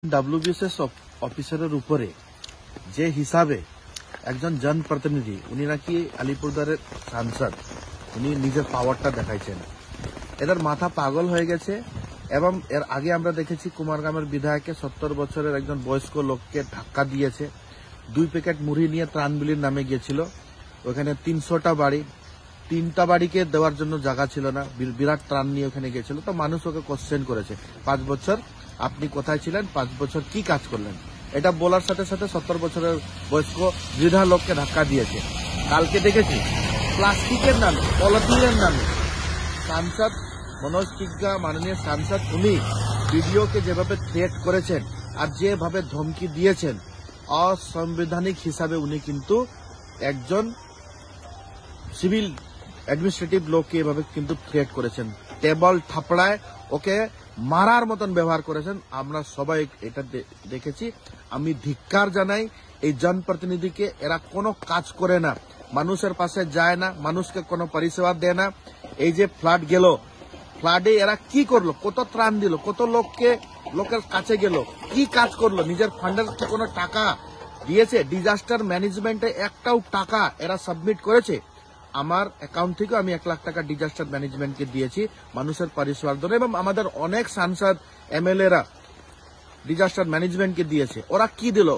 ডব্লিউবিএসএস অফিসারের উপরে যে হিসাবে একজন জনপ্রতিনিধি, উনি নাকি আলিপুরদারের সাংসদ, উনি নিজের পাওয়ারটা দেখাইছেন। এদের মাথা পাগল হয়ে গেছে। এবং এর আগে আমরা দেখেছি কুমারগ্রামের বিধায়ককে 70 বছরের একজন বয়স্ক লোককে ধাক্কা দিয়েছে। 2 প্যাকেট মুড়ি নিয়ে ত্রাণবিলির নামে গিয়েছিল। ওখানে 300টা বাড়ি, 3টা বাড়িকে দেওয়ার জন্য জায়গা ছিল না, বিরাট ত্রাণ নিয়ে ওখানে গিয়েছিল। তো মানুষ ওকে কোশ্চেন করেছে, 5 বছর আপনি কোথায় ছিলেন, 5 বছর কি কাজ করলেন? এটা বলার সাথে সাথে 70 বছরের বয়স্ক বৃদ্ধা লোককে ধাক্কা দিয়েছে। কালকে দেখেছি প্লাস্টিকের নামে, পলিথিনের নামে সাংসদ মনোজ টিগ্গা, মাননীয় সাংসদ, উনি ভিডিওকে যেভাবে থ্রেট করেছেন আর যেভাবে ধমকি দিয়েছেন, অসাংবিধানিক হিসাবে উনি কিন্তু একজন সিভিল অ্যাডমিনিস্ট্রেটিভ লোককে এভাবে কিন্তু থ্রেট করেছেন। টেবল থাপড়ায় ওকে মারার মতন ব্যবহার করেছেন। আমরা সবাই এটা দেখেছি। আমি ধিক্কার জানাই এই জনপ্রতিনিধিকে। এরা কোনো কাজ করে না, মানুষের পাশে যায় না, মানুষকে কোনো পরিষেবা দেয় না। এই যে ফ্লাড গেল, ফ্লাডে এরা কি করলো? কত ত্রাণ দিল, কত লোকের কাছে গেল, কি কাজ করলো? নিজের ফান্ডের কোনো টাকা দিয়েছে? ডিজাস্টার ম্যানেজমেন্টে একটাও টাকা এরা সাবমিট করেছে? আমার অ্যাকাউন্ট থেকে আমি 1 লাখ টাকা ডিজাস্টার ম্যানেজমেন্টকে দিয়েছি মানুষের পরিষেবার জন্য। এবং আমাদের অনেক সাংসদ, এমএলএরা ডিজাস্টার ম্যানেজমেন্টকে দিয়েছে। ওরা কি দিল?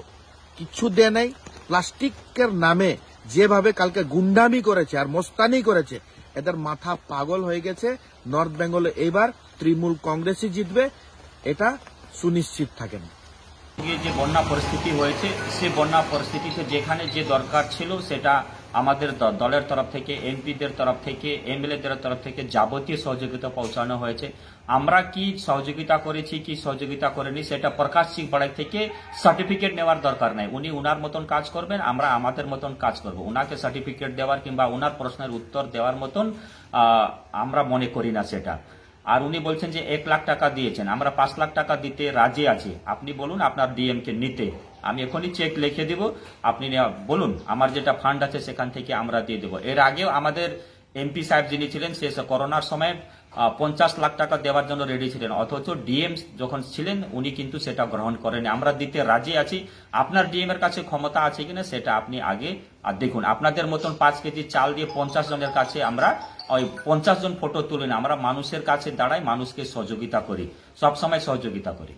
কিছু দেয় নাই। প্লাস্টিকের নামে যেভাবে কালকে গুন্ডামি করেছে আর মোস্তানি করেছে, এদের মাথা পাগল হয়ে গেছে। নর্থ বেঙ্গলে এইবার তৃণমূল কংগ্রেসই জিতবে, এটা সুনিশ্চিত থাকেন। যে বন্যা পরিস্থিতি হয়েছে, সে বন্যা পরিস্থিতিতে যেখানে যে দরকার ছিল সেটা আমাদের দলের তরফ থেকে, এমপিদের তরফ থেকে, এমএলএদের তরফ থেকে যাবতীয় সহযোগিতা পৌঁছানো হয়েছে। আমরা কি সহযোগিতা করেছি, কি সহযোগিতা করিনি, সেটা প্রকাশ সিং পাড়াই থেকে সার্টিফিকেট নেওয়ার দরকার নাই। উনি উনার মতন কাজ করবেন, আমরা আমাদের মতন কাজ করব। উনাকে সার্টিফিকেট দেওয়ার কিংবা উনার প্রশ্নের উত্তর দেওয়ার মতন আমরা মনে করি না সেটা। আর উনি বলছেন যে 1 লাখ টাকা দিয়েছেন, আমরা 5 লাখ টাকা দিতে রাজি আছি। আপনি বলুন আপনার ডিএম কে নিতে, আমি এখনই চেক লিখে দিব। আপনি বলুন, আমার যেটা ফান্ড আছে সেখান থেকে আমরা দিয়ে দেবো। এর আগেও আমাদের এমপি সাহেব যিনি ছিলেন, সে করোনার সময় 50 লাখ টাকা দেওয়ার জন্য রেডি ছিলেন, অথচ ডিএম যখন ছিলেন উনি কিন্তু সেটা গ্রহণ করেনি। আমরা দিতে রাজি আছি। আপনার ডিএম এর কাছে ক্ষমতা আছে কিনা সেটা আপনি আগে দেখুন। আপনাদের মতন 5 কেজি চাল দিয়ে 50 জনের কাছে আমরা ওই 50 জন ফটো তুলি না। আমরা মানুষের কাছে দাঁড়াই, মানুষকে সহযোগিতা করি, সবসময় সহযোগিতা করি।